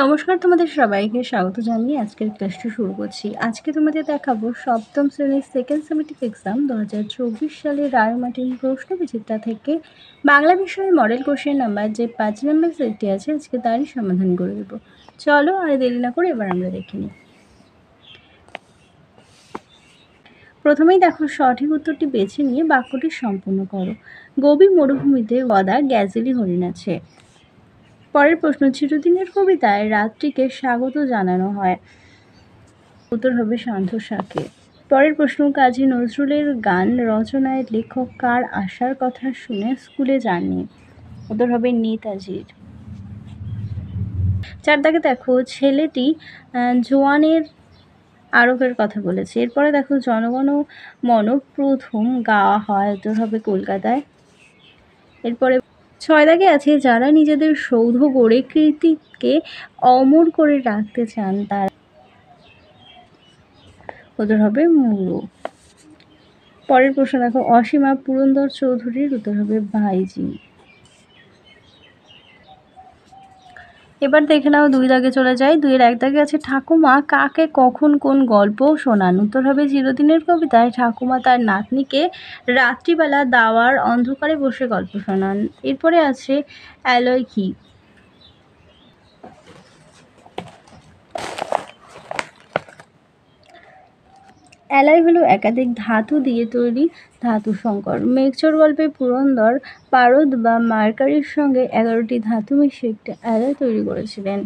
নমস্কার, তোমাদের সবাইকে স্বাগত জানিয়ে আজকের ক্লাসটা শুরু করছি। আজকে তোমাদের দেখাবো সপ্তম শ্রেণীর সেকেন্ড সেমেস্টিক এক্সাম 2024 সালের রায়মার্টিন প্রশ্নবিচিত্রা থেকে বাংলা বিষয়ে মডেল কোশ্চেন নাম্বার যে 5 নম্বর সেটটি আছে আজকে তারই সমাধান করে দেবো। চলো আর দেরি না করে এবার আমরা দেখে নিই। প্রথমেই দেখো, সঠিক উত্তরটি বেছে নিয়ে বাক্যটি সম্পূর্ণ করো। গভীর মরুভূমিতে গদা গ্যাজেলি হরিণ আছে। পরের প্রশ্ন, চিরদিনের কবিতায় রাত্রিকে স্বাগত জানানো হয়। উত্তর হবে সান্ধ্যসাকে। পরের প্রশ্ন, কাজী নজরুলের গান রচনায় লেখক কার আসার কথা শুনে স্কুলে যাননি। উত্তর হবে নেতাজির। 4 দাগে দেখো, ছেলেটি জোয়ানের আরবের কথা বলেছে। এরপরে দেখো, জনগণ মন প্রথম গাওয়া হয়। উত্তর হবে কলকাতায়। এরপরে 6 দাগে আছে, যারা নিজেদের সৌধ গড়ে কীর্তিকে অমর করে রাখতে চান তার। উত্তর হবে মুরু। পরের প্রশ্ন দেখো, অসীমা পুরন্দর চৌধুরীর। উত্তর হবে ভাইজি। এবার দেখে নাও 2 দাগে চলে যায়। 2 এর 1 দাগে আছে, ঠাকুমা কাকে কখন কোন গল্প শোনান। উত্তর হবে চিরদিনের কবিতায় ঠাকুমা তার নাতনিকে রাত্রিবেলা দাওয়ার অন্ধকারে বসে গল্প শোনান। এরপরে আছে অ্যালয় কি। অ্যালয় হলো একাধিক ধাতু দিয়ে তৈরি ধাতু সংকর। মেঘচোর গল্পে পুরন্দর পারদ বা মার্কারির সঙ্গে 11টি ধাতু মিশিয়ে একটি অ্যালয় তৈরি করেছিলেন।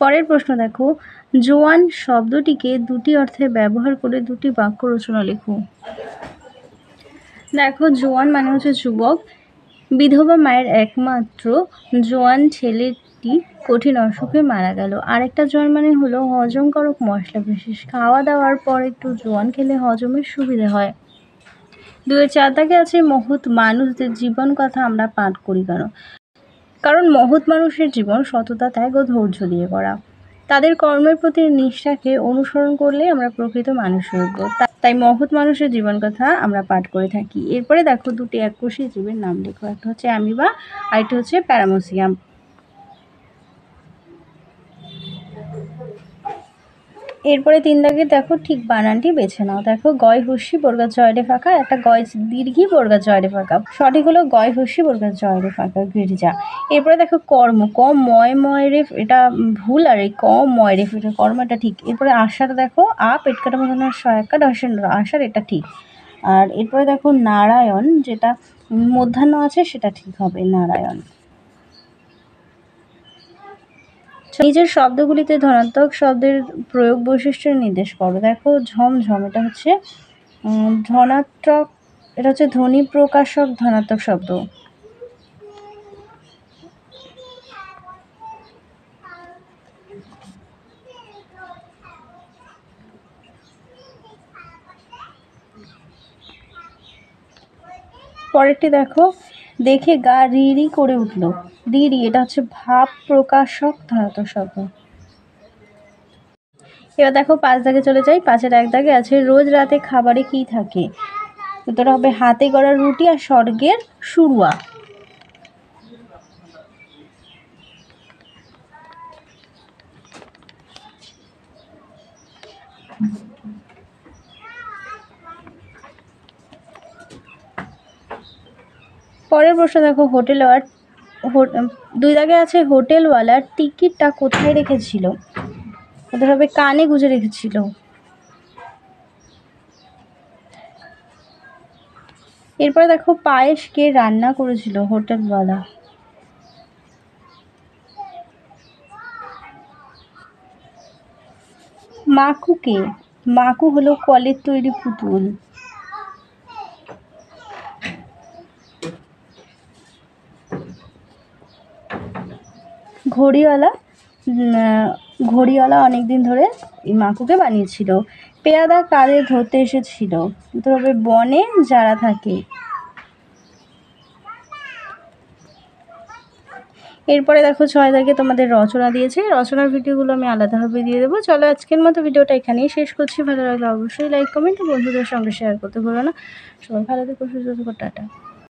পরের প্রশ্ন দেখো, জোয়ান শব্দটিকে দুটি অর্থে ব্যবহার করে দুটি বাক্য রচনা লেখো। দেখো, জোয়ান মানে হচ্ছে যুবক। বিধবা মায়ের একমাত্র জোয়ান ছেলেটি কঠিন অসুখে মারা গেল। আরেকটা জোয়ান মানে হলো হজমকারক মশলা বিশেষ। খাওয়া দাওয়ার পর একটু জোয়ান খেলে হজমের সুবিধে হয়। 2 এর 4 দাগে আছে, মহৎ মানুষদের জীবন কথা আমরা পাঠ করি কেন। কারণ মহৎ মানুষের জীবন সততা, ত্যাগ ও ধৈর্য দিয়ে করা। তাদের কর্মের প্রতি নিষ্ঠাকে অনুসরণ করলে আমরা প্রকৃত মানুষ হব। তাই মহৎ মানুষের জীবন কথা আমরা পাঠ করে থাকি। এরপরে দেখো, 2টি এককোষী জীবের নাম লেখো। একটা হচ্ছে অ্যামিবা আর একটা হচ্ছে প্যারামোসিয়াম। এরপরে 3 দাগে দেখো, ঠিক বানানটি বেছে নাও। দেখো, গয় হস্যি বর্গা জয়রে ফাঁকা, একটা গয় দীর্ঘি বর্গা জয়রে ফাঁকা। সঠিক হলো গয় হস্যি বর্গা জয়রে ফাঁকা, গির্জা। এরপরে দেখো, কর্ম ক ময় ময় রে, এটা ভুল, আর এই ক ময় রে এটা কর্মটা ঠিক। এরপরে আষাঢ় দেখো, পেট কাটা মতন সহায়কা দর্শন আষাঢ়, এটা ঠিক। আর এরপরে দেখো, নারায়ণ, যেটা মধ্যাহ্ন আছে সেটা ঠিক হবে, নারায়ণ। নিজের শব্দগুলিতে ধনাত্মক শব্দের প্রয়োগ বৈশিষ্ট্য নির্দেশ করো। দেখো, ঝমঝম, এটা হচ্ছে ধনাত্মক, এটা হচ্ছে ধ্বনি প্রকাশক ধনাত্মক শব্দ। পরেরটি দেখো, দেখে গা রি রি করে উঠল। রি রি, এটা হচ্ছে ভাব প্রকাশক ধনাত্মক শব্দ। এবার দেখো 5 দাগে চলে যাই। 5 এর 1 দাগে আছে, রোজ রাতে খাবারে কি থাকে। উত্তর হবে হাতে গড়া রুটি আর স্বর্গের শুরুয়া। পরের প্রশ্ন দেখো, হোটেলওয়ালার 2 দাগে আছে, হোটেলওয়ালার টিকিটটা কোথায় রেখেছিল। ওদের হবে কানে গুঁজে রেখেছিল। এরপরে দেখো, পায়েস কে রান্না করেছিল, হোটেলওয়ালা। মাকু কে, মাকু হলো কলের তৈরি পুতুল। ঘড়িওয়ালা অনেকদিন ধরে এই মাকুকে বানিয়েছিল। পেয়াদা কাঁধে ধরতে এসেছিল। উত্তর হবে বনে যারা থাকে। এরপরে দেখো 6 দাগে তোমাদের রচনা দিয়েছে। রচনার ভিডিওগুলো আমি আলাদাভাবে দিয়ে দেবো। চলো আজকের মতো ভিডিওটা এখানেই শেষ করছি। ভালো লাগলে অবশ্যই লাইক কমেন্ট বন্ধুদের সঙ্গে শেয়ার করতে ভুলো না। সবাই ভালো থেকো, সুস্থ থেকো, টাটা।